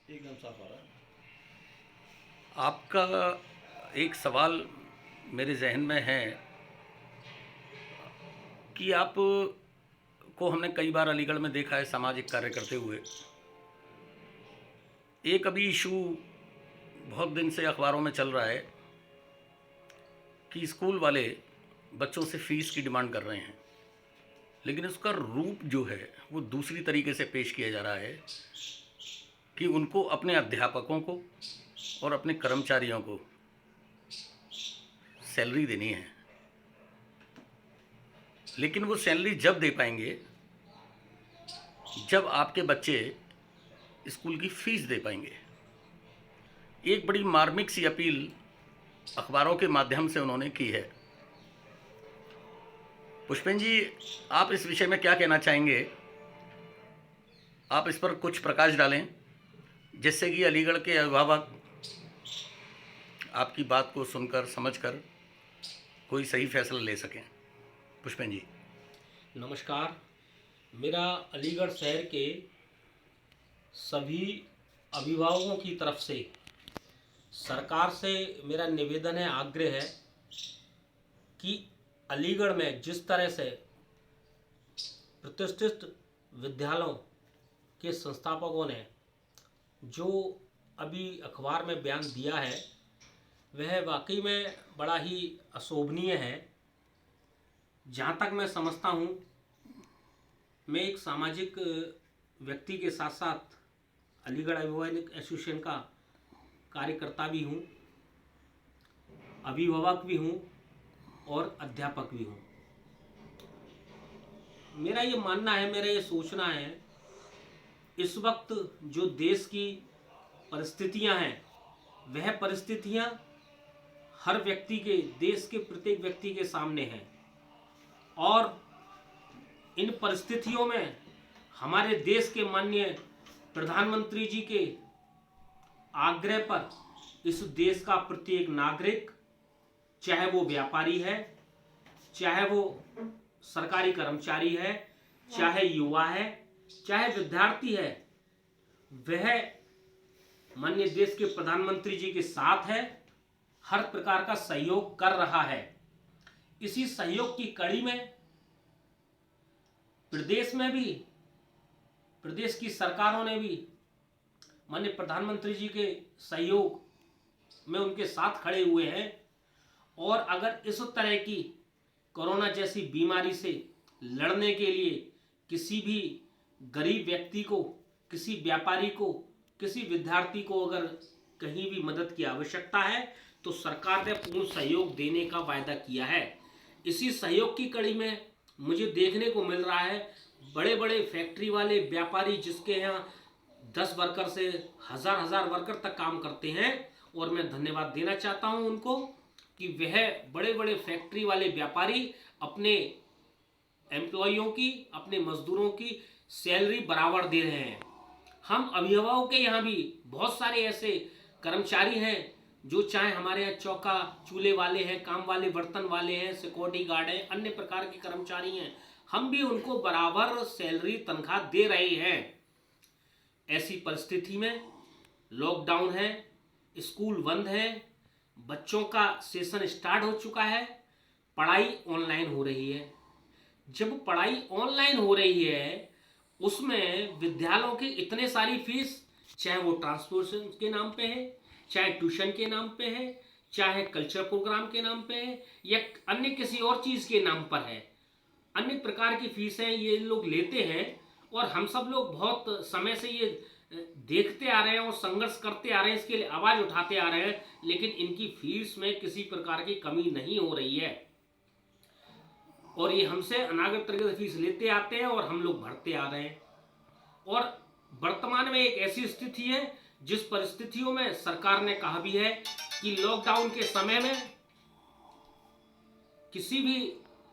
एकदम साफ आ रहा है। आपका एक सवाल मेरे जहन में है कि आप को हमने कई बार अलीगढ़ में देखा है सामाजिक कार्य करते हुए। एक अभी इशू बहुत दिन से अखबारों में चल रहा है कि स्कूल वाले बच्चों से फ़ीस की डिमांड कर रहे हैं, लेकिन उसका रूप जो है वो दूसरी तरीके से पेश किया जा रहा है कि उनको अपने अध्यापकों को और अपने कर्मचारियों को सैलरी देनी है, लेकिन वो सैलरी जब दे पाएंगे जब आपके बच्चे स्कूल की फ़ीस दे पाएंगे। एक बड़ी मार्मिक सी अपील अखबारों के माध्यम से उन्होंने की है। पुष्पेन जी, आप इस विषय में क्या कहना चाहेंगे? आप इस पर कुछ प्रकाश डालें जिससे कि अलीगढ़ के अभिभावक आपकी बात को सुनकर समझकर कोई सही फैसला ले सकें। पुष्पेन जी। नमस्कार। मेरा अलीगढ़ शहर के सभी अभिभावकों की तरफ से सरकार से मेरा निवेदन है, आग्रह है कि अलीगढ़ में जिस तरह से प्रतिष्ठित विद्यालयों के संस्थापकों ने जो अभी अखबार में बयान दिया है वह वाकई में बड़ा ही अशोभनीय है। जहाँ तक मैं समझता हूँ, मैं एक सामाजिक व्यक्ति के साथ साथ अलीगढ़ अभिभावक एसोसिएशन का कार्यकर्ता भी हूँ, अभिभावक भी हूँ और अध्यापक भी हूँ। मेरा ये मानना है, मेरा ये सोचना है, इस वक्त जो देश की परिस्थितियां हैं वह परिस्थितियां हर व्यक्ति के, देश के प्रत्येक व्यक्ति के सामने हैं और इन परिस्थितियों में हमारे देश के माननीय प्रधानमंत्री जी के आग्रह पर इस देश का प्रत्येक नागरिक, चाहे वो व्यापारी है, चाहे वो सरकारी कर्मचारी है, चाहे युवा है, चाहे विद्यार्थी है, वह माननीय देश के प्रधानमंत्री जी के साथ है, हर प्रकार का सहयोग कर रहा है। इसी सहयोग की कड़ी में प्रदेश में भी, प्रदेश की सरकारों ने भी माननीय प्रधानमंत्री जी के सहयोग में उनके साथ खड़े हुए हैं और अगर इस तरह की कोरोना जैसी बीमारी से लड़ने के लिए किसी भी गरीब व्यक्ति को, किसी व्यापारी को, किसी विद्यार्थी को अगर कहीं भी मदद की आवश्यकता है तो सरकार ने पूर्ण सहयोग देने का वायदा किया है। इसी सहयोग की कड़ी में मुझे देखने को मिल रहा है बड़े बड़े फैक्ट्री वाले व्यापारी, जिसके यहाँ 10 वर्कर से हजार हजार वर्कर तक काम करते हैं, और मैं धन्यवाद देना चाहता हूं उनको कि वह बड़े बड़े फैक्ट्री वाले व्यापारी अपने एम्प्लॉइयों की, अपने मजदूरों की सैलरी बराबर दे रहे हैं। हम अभिभावकों के यहाँ भी बहुत सारे ऐसे कर्मचारी हैं जो चाहे हमारे यहाँ चौका चूल्हे वाले हैं, काम वाले बर्तन वाले हैं, सिक्योरिटी गार्ड हैं, अन्य प्रकार के कर्मचारी हैं, हम भी उनको बराबर सैलरी तनख्वाह दे रहे हैं। ऐसी परिस्थिति में लॉकडाउन है, स्कूल बंद है, बच्चों का सेशन स्टार्ट हो चुका है, पढ़ाई ऑनलाइन हो रही है। जब पढ़ाई ऑनलाइन हो रही है उसमें विद्यालयों की इतने सारी फीस, चाहे वो ट्रांसपोर्टेशन के नाम पे है, चाहे ट्यूशन के नाम पे है, चाहे कल्चर प्रोग्राम के नाम पे है, या अन्य किसी और चीज़ के नाम पर है, अन्य प्रकार की फीसें ये लोग लेते हैं। और हम सब लोग बहुत समय से ये देखते आ रहे हैं और संघर्ष करते आ रहे हैं, इसके लिए आवाज़ उठाते आ रहे हैं, लेकिन इनकी फीस में किसी प्रकार की कमी नहीं हो रही है और ये हमसे अनागत तरीके से फीस लेते आते हैं और हम लोग भरते आ रहे हैं। और वर्तमान में एक ऐसी स्थिति है जिस परिस्थितियों में सरकार ने कहा भी है कि लॉकडाउन के समय में किसी भी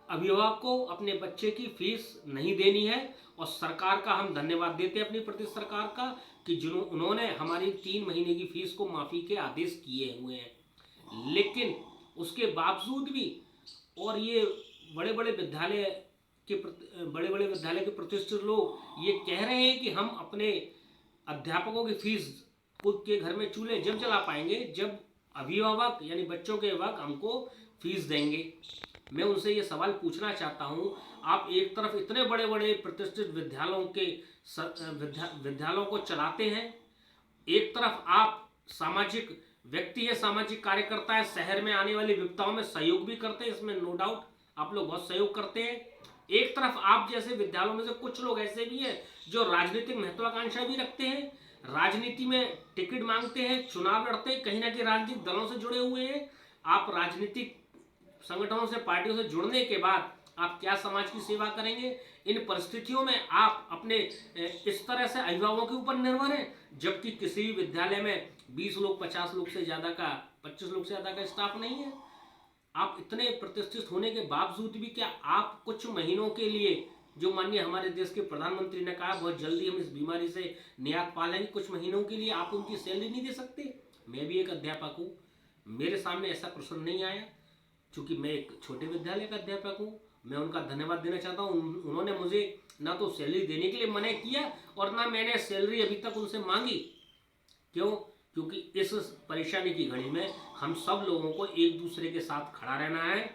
अभिभावक को अपने बच्चे की फीस नहीं देनी है। और सरकार का हम धन्यवाद देते हैं, अपनी प्रदेश सरकार का, कि उन्होंने हमारी 3 महीने की फीस को माफ़ी के आदेश किए हुए हैं। लेकिन उसके बावजूद भी, और ये बड़े बड़े विद्यालय के प्रतिष्ठित लोग ये कह रहे हैं कि हम अपने अध्यापकों की फीस खुद के घर में चूल्हे जब जला पाएंगे जब अभिभावक यानी बच्चों के अभिभावक हमको फीस देंगे। मैं उनसे ये सवाल पूछना चाहता हूँ, आप एक तरफ इतने बड़े बड़े प्रतिष्ठित विद्यालयों को चलाते हैं, एक तरफ आप सामाजिक व्यक्ति है, सामाजिक कार्यकर्ता है, शहर में आने वाली विपदाओं में सहयोग भी करते हैं, इसमें नो डाउट आप लोग बहुत सहयोग करते हैं। एक तरफ आप जैसे विद्यालयों में से कुछ लोग ऐसे भी हैं जो राजनीतिक महत्वाकांक्षा भी रखते हैं, राजनीति में टिकट मांगते हैं, चुनाव लड़ते हैं, कहीं ना कहीं राजनीतिक दलों से जुड़े हुए हैं। आप राजनीतिक संगठनों से, पार्टियों से जुड़ने के बाद आप क्या समाज की सेवा करेंगे? इन परिस्थितियों में आप अपने इस तरह से अभिभावकों के ऊपर निर्भर हैं, जबकि किसी भी विद्यालय में 20 लोग 50 लोग से ज़्यादा का 25 लोग से ज़्यादा का स्टाफ नहीं है। आप इतने प्रतिष्ठित होने के बावजूद भी क्या आप कुछ महीनों के लिए, जो माननीय हमारे देश के प्रधानमंत्री ने कहा बहुत जल्दी हम इस बीमारी से निजात पा लेंगे, कुछ महीनों के लिए आप उनकी सैलरी नहीं दे सकते? मैं भी एक अध्यापक हूँ, मेरे सामने ऐसा प्रश्न नहीं आया, क्योंकि मैं एक छोटे विद्यालय का अध्यापक हूँ। मैं उनका धन्यवाद देना चाहता हूँ, उन्होंने मुझे ना तो सैलरी देने के लिए मना किया और ना मैंने सैलरी अभी तक उनसे मांगी। क्यों? क्योंकि इस परेशानी की घड़ी में हम सब लोगों को एक दूसरे के साथ खड़ा रहना है।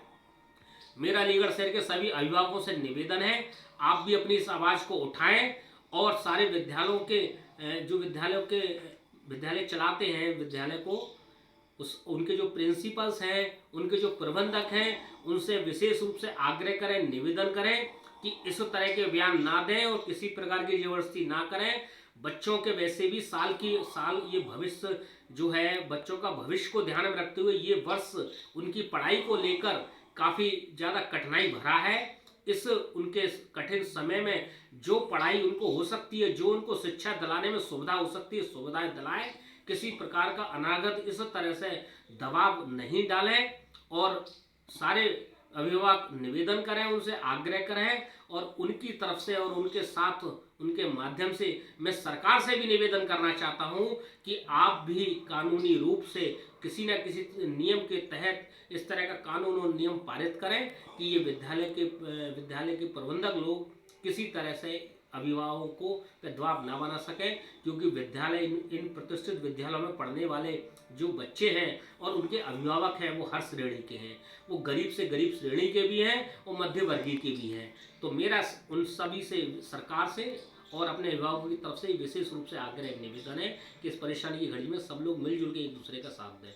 मेरा अलीगढ़ शहर के सभी अभिभावकों से निवेदन है, आप भी अपनी इस आवाज़ को उठाएं और सारे विद्यालयों के जो विद्यालय चलाते हैं, विद्यालय को उनके जो प्रिंसिपल्स हैं, उनके जो प्रबंधक हैं, उनसे विशेष रूप से आग्रह करें, निवेदन करें कि इस तरह के बयान ना दें और किसी प्रकार की जबरदस्ती ना करें। बच्चों के वैसे भी साल ये भविष्य जो है, बच्चों का भविष्य को ध्यान में रखते हुए ये वर्ष उनकी पढ़ाई को लेकर काफ़ी ज़्यादा कठिनाई भरा है। इस उनके कठिन समय में जो पढ़ाई उनको हो सकती है, जो उनको शिक्षा दिलाने में सुविधा हो सकती है, सुविधाएं दिलाएं। किसी प्रकार का अनागत इस तरह से दबाव नहीं डालें और सारे अभिभावक निवेदन करें, उनसे आग्रह करें और उनकी तरफ से और उनके साथ उनके माध्यम से मैं सरकार से भी निवेदन करना चाहता हूं कि आप भी कानूनी रूप से किसी न किसी नियम के तहत इस तरह का कानून और नियम पारित करें कि ये विद्यालय के प्रबंधक लोग किसी तरह से अभिभावकों को दबाव ना बना सकें, क्योंकि विद्यालय इन प्रतिष्ठित विद्यालयों में पढ़ने वाले जो बच्चे हैं और उनके अभिभावक हैं वो हर श्रेणी के हैं, वो गरीब से गरीब श्रेणी के भी हैं और मध्य वर्गीय के भी हैं। तो मेरा उन सभी से, सरकार से और अपने अभिभावकों की तरफ से विशेष रूप से आग्रह निवेदन है कि इस परेशानी की घड़ी में सब लोग मिलजुल के एक दूसरे का साथ दें।